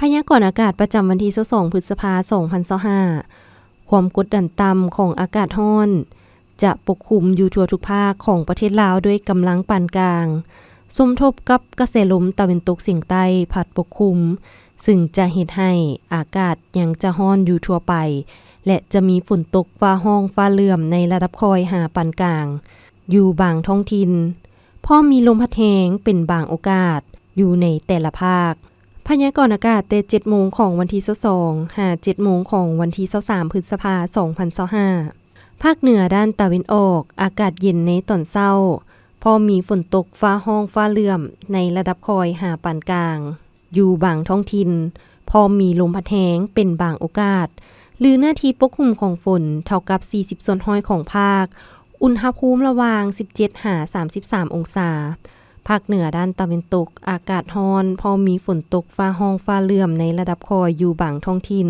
พยากรณ์อากาศประจำวันที่22พฤษภาคม2025ความกดดันต่ำของอากาศร้อนจะปกคลุมอยู่ทั่วทุกภาคของประเทศลาวด้วยกำลังปานกลางสมทบกับกระแสลมตะวันตกเฉียงใต้พัดปกคลุมซึ่งจะเฮ็ดให้อากาศยังจะร้อนอยู่ทั่วไปและจะมีฝนตกฟ้าร้องฟ้าเหลื่อมในระดับคอยหาปานกลางอยู่บางท้องถิ่นพร้อมมีลมพัดแรงเป็นบางโอกาสอยู่ในแต่ละภาคพยากรณ์อากาศแต่ 7 โมงของวันที่22หา 7 โมงของวันที่23พฤษภาคม2025ภาคเหนือด้านตะวันออกอากาศเย็นในตอนเช้าพอมีฝนตกฟ้าร้องฟ้าเหลื่อมในระดับคอยหาปานกลางอยู่บางท้องถิ่นพอมีลมพัดแรงเป็นบางโอกาสหรือหน้าที่ปกคลุมของฝนเท่ากับ40ส่วนห้อยของภาคอุณหภูมิระหว่าง17หา33องศาภาคเหนือด้านตะวันตกอากาศร้อนพอมีฝนตกฟ้าร้องฟ้าเหลื่อมในระดับคอยอยู่บางท้องถิ่น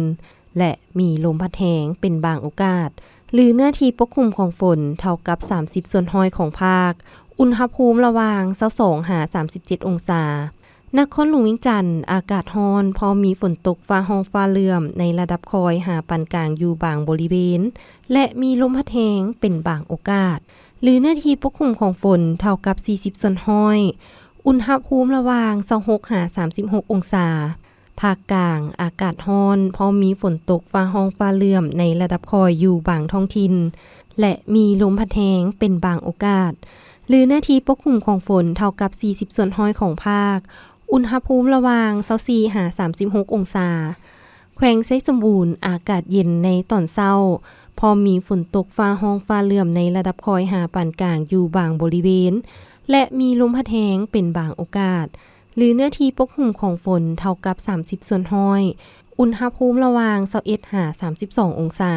และมีลมพัดแรงเป็นบางโอกาสหรือหน้าที่ปกคลุมของฝนเท่ากับ30ส่วนห้อยของภาคอุณหภูมิระหว่าง22หา37องศานครหลวงวิงจันทน์อากาศร้อนพอมีฝนตกฟ้าร้องฟ้าเหลื่อมในระดับคอยหาปานกลางอยู่บางบริเวณและมีลมพัดแรงเป็นบางโอกาสหรือหน้าที่ปกคลุมของฝนเท่ากับ40ส่วนห้อยอุณหภูมิระหว่าง26หา36องศาภาคกลางอากาศร้อนพอมีฝนตกฟ้าร้องฟ้าเหลื่อมในระดับคอยอยู่บางท้องถิ่นและมีลมพัดแรงเป็นบางโอกาสหรือหน้าที่ปกคลุมของฝนเท่ากับ40ส่วนห้อยของภาคอุณหภูมิระหว่าง24หา36องศาแขวงไชยสมบูรณ์อากาศเย็นในตอนเช้าพอมีฝนตกฟ้าร้องฟ้าเหลื่อมในระดับคอยหาปานกลางอยู่บางบริเวณและมีลมพัดแรงเป็นบางโอกาสหรือเนื้อที่ปกคลุมของฝนเท่ากับ30ส่วนห้อยอุณหภูมิระหว่าง21หา32องศา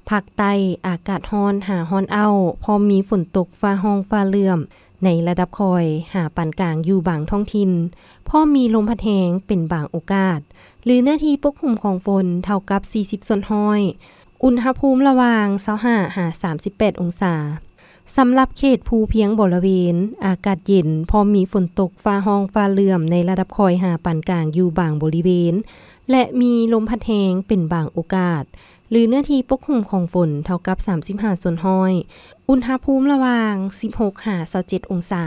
ภาคใต้อากาศร้อนหาร้อนเอาพอมีฝนตกฟ้าร้องฟ้าเหลื่อมในระดับคอยหาปานกลางอยู่บางท้องถิ่นพอมีลมพัดแรงเป็นบางโอกาสหรือหน้าที่ปกคลุมของฝนเท่ากับ40ส่วนห้อยอุณหภูมิระหว่าง25หา38องศาสำหรับเขตภูเพียงบริเวณอากาศเย็นพอมีฝนตกฟ้าร้องฟ้าเหลื่อมในระดับคอยหาปานกลางอยู่บางบริเวณและมีลมพัดแรงเป็นบางโอกาสหรือหน้าที่ปกคลุมของฝนเท่ากับ35ส่วนห้อยอุณหภูมิระหว่าง16หา27องศา